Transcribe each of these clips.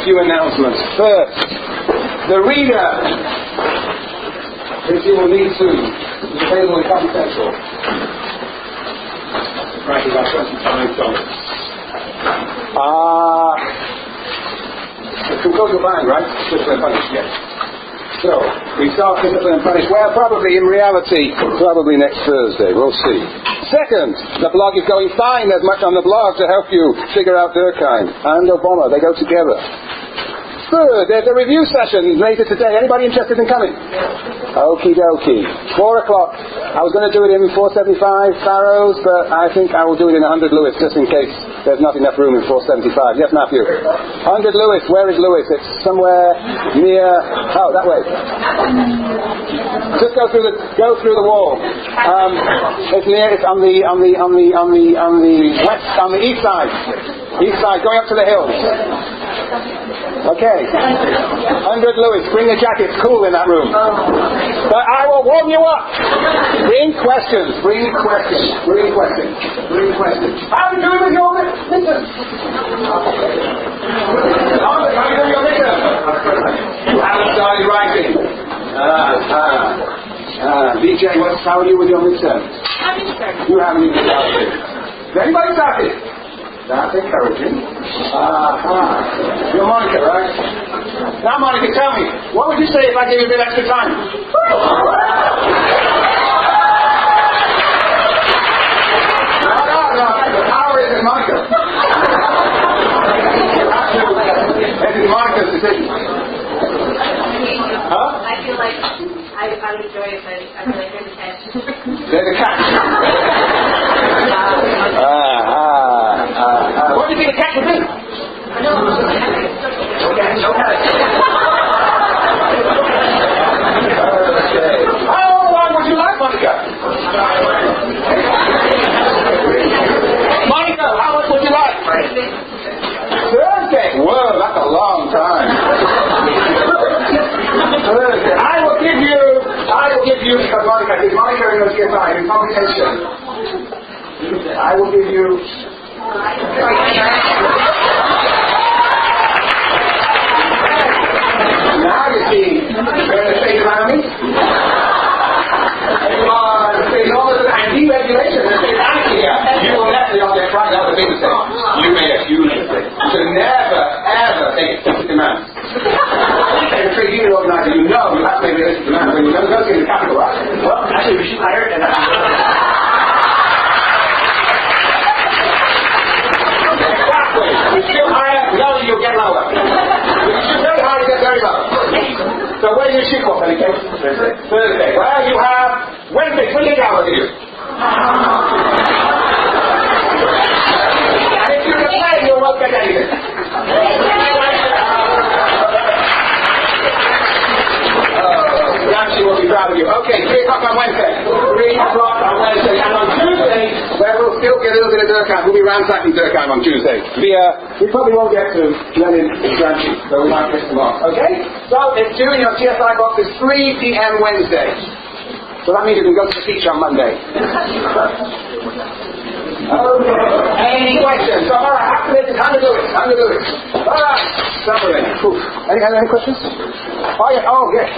Few announcements. First, the reader, which you will need soon, is available in Copy Central. Right, about $25. It will go to mind, right? Discipline and Punish, yes. So, we start Discipline and Punish. Well, probably in reality, probably next Thursday. We'll see. Second, the blog is going fine. There's much on the blog to help you figure out Durkheim and Obama. They go together. Third, there's a review session later today. Anybody interested in coming? Okie dokie. 4 o'clock. I was going to do it in 475 Farrows, but I think I will do it in 100 Lewis, just in case there's not enough room in 475. Yes, Matthew? 100 Lewis. Where is Lewis? It's somewhere near... Oh, that way. Just go through the wall. It's near... It's on the west... On the east side. East side, going up to the hills. Okay. 100 Lewis, bring the jacket. It's cool in that room. But I will warm you up. Bring questions. How are you doing with your mission? How are you doing with your mission? You haven't started writing. DJ, how are you with your midterm? You haven't even started. Has anybody started? That's encouraging. You're Monica, right? Now, Monica, tell me, what would you say if I gave you a bit extra time? No. The power is in Monica. It is Monica's decision. Huh? I feel like I would enjoy it, but I feel like there's a catch. There's a catch. What do you think the catch would be? No catch. How long would you like, Monica? Monica, how much would you like? Thursday. Whoa, that's a long time. Thursday. I will give you, because Monica in the CSI, in communication. I will give you... Now you see, you're going to say around me. You are saying all of the deregulation and anarchy here. You will never get right out of the business. You may accuse me. You should never, ever take explicit demands. As a trade union organizer, you know you have to make realistic demands when you negotiate the capital, right? Well, actually, we should hire it. You still higher, lower you'll get lower. You shoot very high, you get very low. So where do you shoot for, Penny? Thursday. Well, you have Wednesday, 28 hours to do. And if you complain, you won't get anything. be proud of you. Okay, 3 o'clock on Wednesday. 3 o'clock on Wednesday. And on Tuesday, where we'll still get a little bit of Durkheim, we'll be ransacking Durkheim on Tuesday. We probably won't get to Lenin and Gramsci, so we might miss them off. Okay? So it's due in your GSI boxes 3 p.m. Wednesday. So that means you can go to the beach on Monday. Any questions? So, alright, after this, it's time to do it. Alright, summary. Any questions?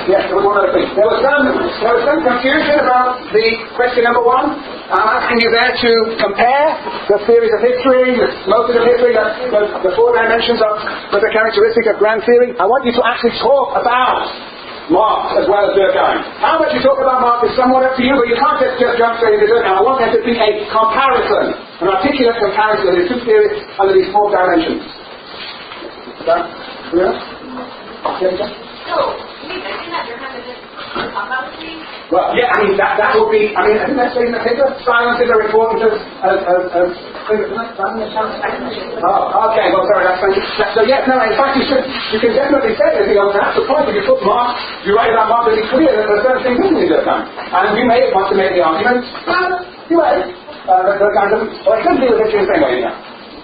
Yes, there was one other thing. There was some confusion about the question number 1. I'm asking you there to compare the theories of history, the motives of history, the 4 dimensions of the characteristic of grand theory. I want you to actually talk about Marx as well as Durkheim. How much you talk about Marx is somewhat up to you, but you can't just jump straight into Durkheim. I want there to be a comparison, an articulate comparison of the 2 theories under these 4 dimensions. Is that clear? So, you mentioned that Durkheim isn't talk about the 3? Well, yeah, I mean, that would be, I think that's saying in the paper, silences are important as okay, well, sorry, that's fine. So, yes, no, in fact, you can definitely say that, that's the point. If you put Marx, you write about Marx, it's clear that there's certain things missing in Durkheim. And you may want to make the argument, you may, that Durkheim doesn't, well, it doesn't deal with history in the same way,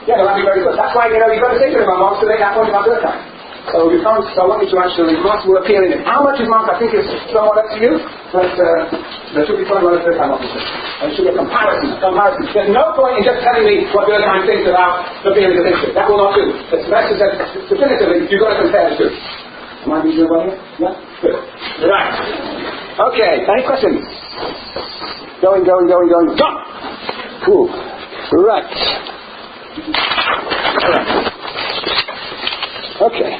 Yeah, that'd be very good. That's why, you've got to say to him about Marx to make that point about Durkheim. So you can't, so I want you to actually, Marx will appear in it. How much is Marx, I think, is somewhat up to you, but there should be something like Durkheim opposite. And it should be a comparison. There's no point in just telling me what Durkheim thinks about the theories of history. That will not do. It's best to say definitively, you've got to compare the 2. Am I being sure about it? Yeah? Good. Right. Okay, any questions? Going. Done! Cool. Right. Okay.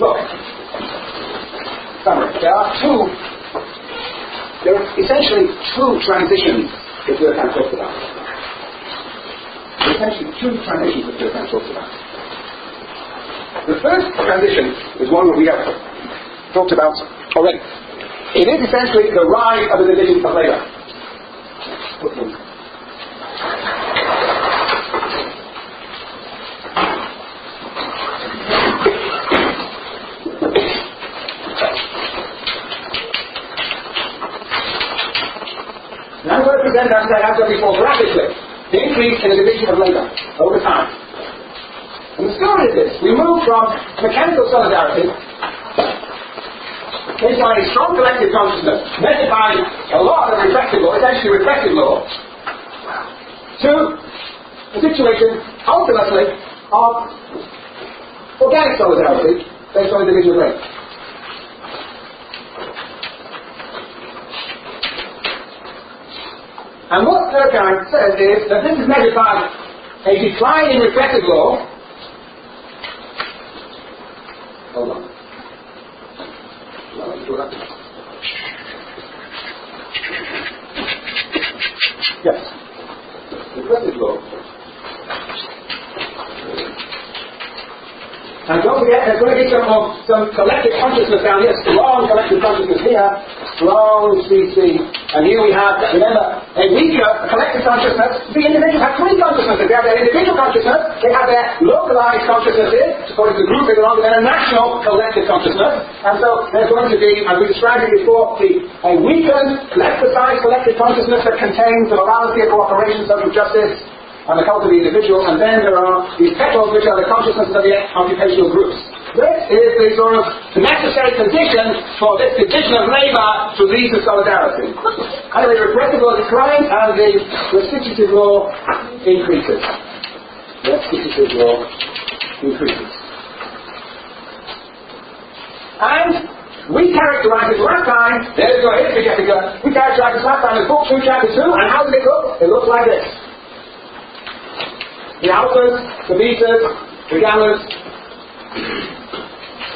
Look, summary. There are essentially 2 transitions that Durkheim talks about. Essentially 2 transitions that Durkheim talks about. The first transition is one that we have talked about already. It is essentially the rise of the division of labour. Now I'm going to present that as before graphically, the increase in the division of labour over time. And the story is this: we move from mechanical solidarity, based on a strong collective consciousness, measured by a lot of reflective law, essentially reflective law, to a situation, ultimately, of organic solidarity, based on the division of labour. And what Durkheim says is that this is measured by a decline in reflective law. Hold on. Yes. Reflective law. And don't forget, there's going to be some collective consciousness down here, strong collective consciousness here, strong CC. And here we have, remember, a weaker collective consciousness. The individuals have 3 consciousnesses. They have their individual consciousness, they have their localized consciousnesses, according to the group they belong to, then a national collective consciousness. And so there's going to be, as we described it before, a weakened, less-precise collective consciousness that contains the morality of cooperation, social justice, and the cult of the individual, and then there are these petals which are the consciousnesses of the occupational groups. This is the sort of necessary condition for this division of labour to lead to solidarity. Anyway, the repressive law declines and the restitutive law increases. Restitutive law increases. And we characterised this last time, there's your history, Jessica, we characterised this last time as book 2, chapter 2, and how does it look? It looks like this. The alphas, the betas, the gammas,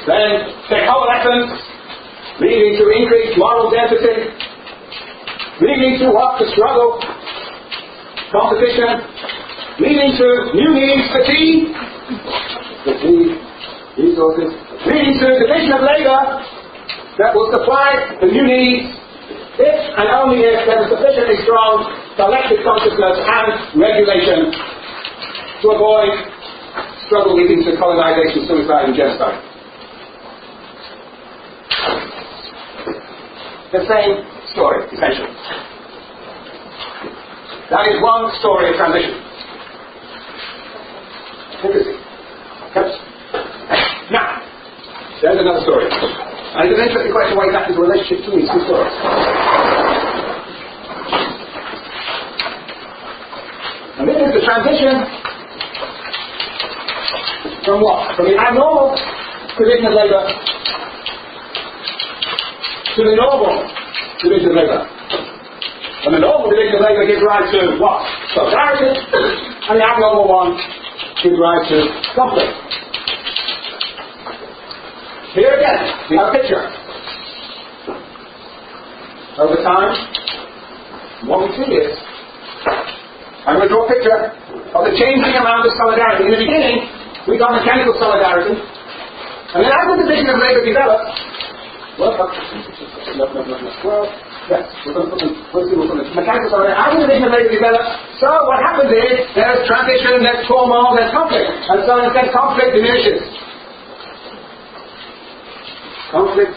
then their coalescence, leading to increased moral density, leading to what? To struggle, competition, leading to new needs, fatigue, resources, leading to division of labour that will supply the new needs if and only if there is sufficiently strong collective consciousness and regulation to avoid struggle leading to colonization, suicide and genocide. The same story, essentially. That is one story of transition. Interesting. Yes. Now, there's another story. And it's an interesting question what exactly is the relationship between these two stories. And this is the transition from what? From the abnormal division of labour to the normal division of labour. And the normal division of labour gives rise to what? Solidarity. And the abnormal one gives rise to conflict. Here again, we have a picture. Over time, what we see is, I'm going to draw a picture of the changing amount of solidarity. In the beginning, we got mechanical solidarity, and then as the division of labour developed, yes, we'll see what's on this. Mechanical solidarity, as the division of labour developed, so what happens is, there's transition, there's turmoil, there's conflict, and so instead conflict diminishes. Conflict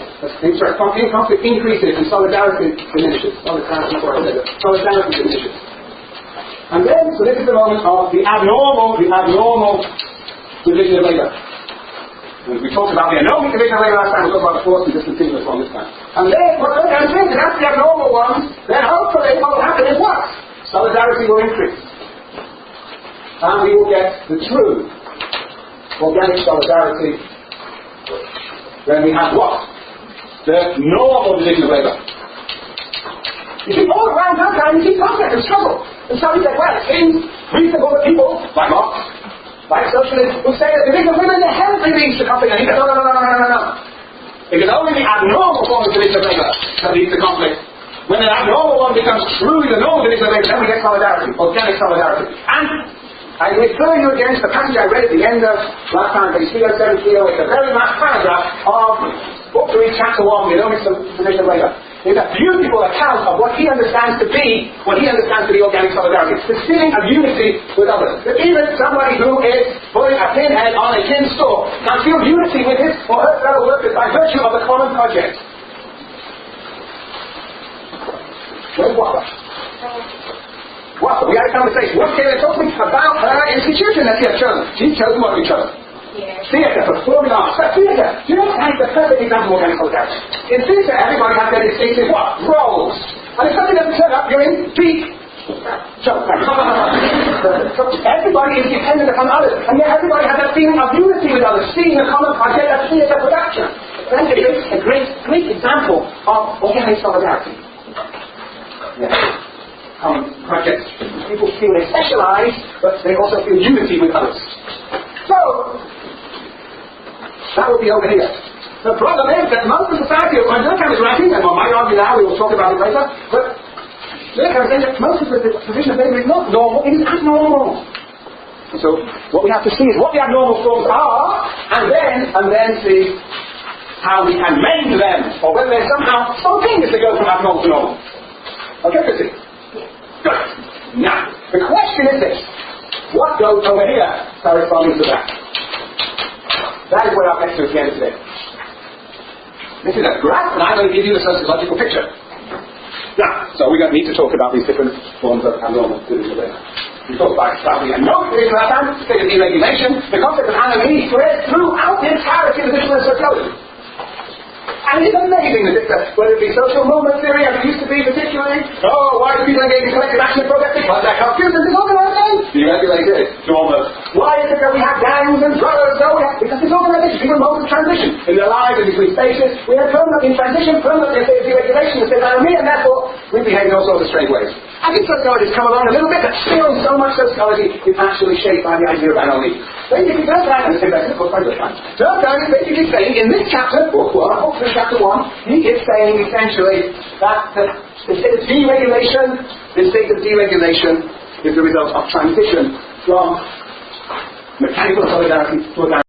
increases and solidarity diminishes. Solidarity diminishes. And then, so this is the moment of the abnormal division of labour. And we talked about the anomic division of labour last time, we'll talk about the forced and discontinuous one this time. And then, what's going to happen is, that's the abnormal ones, then hopefully what will happen is what? Solidarity will increase. And we will get the true organic solidarity. Then we have what? The normal division of labour. You see, all around that time, you see conflict and struggle. And so he said, well, it seems reasonable that people, like Marx, like socialists, who say that the division of labour inherently leads to conflict. And he said, no. It is only the abnormal form of division of labour that leads to conflict. When the abnormal one becomes truly the normal division of labour, then we get solidarity, organic solidarity. And I refer you again to the passage I read at the end of last time, page 307, 308, the very last paragraph of Book 3, Chapter 1, the Economic Division of Labour. It's a beautiful account of what he understands to be organic solidarity. It's the feeling of unity with others. That even somebody who is putting a pinhead on a tin store can feel unity with his or her fellow workers by virtue of the common project. Where's Wanda? What? We had a conversation. What's Taylor talking about her institution that she has chosen? She's chosen what we chose. Theatre, performing arts. Theatre. Do you know that's the perfect example of organic solidarity? In theatre, everybody has their distinctive what? Roles. And if something doesn't turn up, you're in peak. So everybody is dependent upon others. And yet everybody has that feeling of unity with others, seeing a common project as theatre production. That is a great example of organic solidarity. Yes. Projects. People feel they specialise, but they also feel unity with others. So, that would be over here. The problem is that most of society, when Durkheim is writing, and one might argue now, we will talk about it later, but Durkheim is saying that most of the division of labour is not normal, it is abnormal. So, what we have to see is what the abnormal forms are, and then see how we can mend them, or whether they're somehow spontaneously go from abnormal to normal. Okay, Chrissy? Good. Now, the question is this. What goes over here corresponding to that? That is what our lecture is again today. This is a graph, and I'm going to give you the sociological picture. Now, so we're going to need to talk about these different forms of abnormal division of labour. We talked about the anomic division last time, state of deregulation, the concept of anarchy spread throughout the entirety of the discipline of sociology. And it's amazing that whether it be social movement theory, as it used to be particularly, why do people engage in collective action projects? Because that helps you to disorganizing. Deregulated. Why is it that we have gangs and brothers? Because disorganization, people mode of transition. In their lives and between spaces, we have permanent in transition, permanent in deregulation, and anarchy, and therefore we behave in all sorts of strange ways. I think sociology has come along a little bit, but still so much sociology is actually shaped by the idea of anarchy. Basically, Durkheim is basically saying in this chapter, book 1, chapter 1, he is saying essentially that the state of deregulation is the result of transition from mechanical solidarity to organic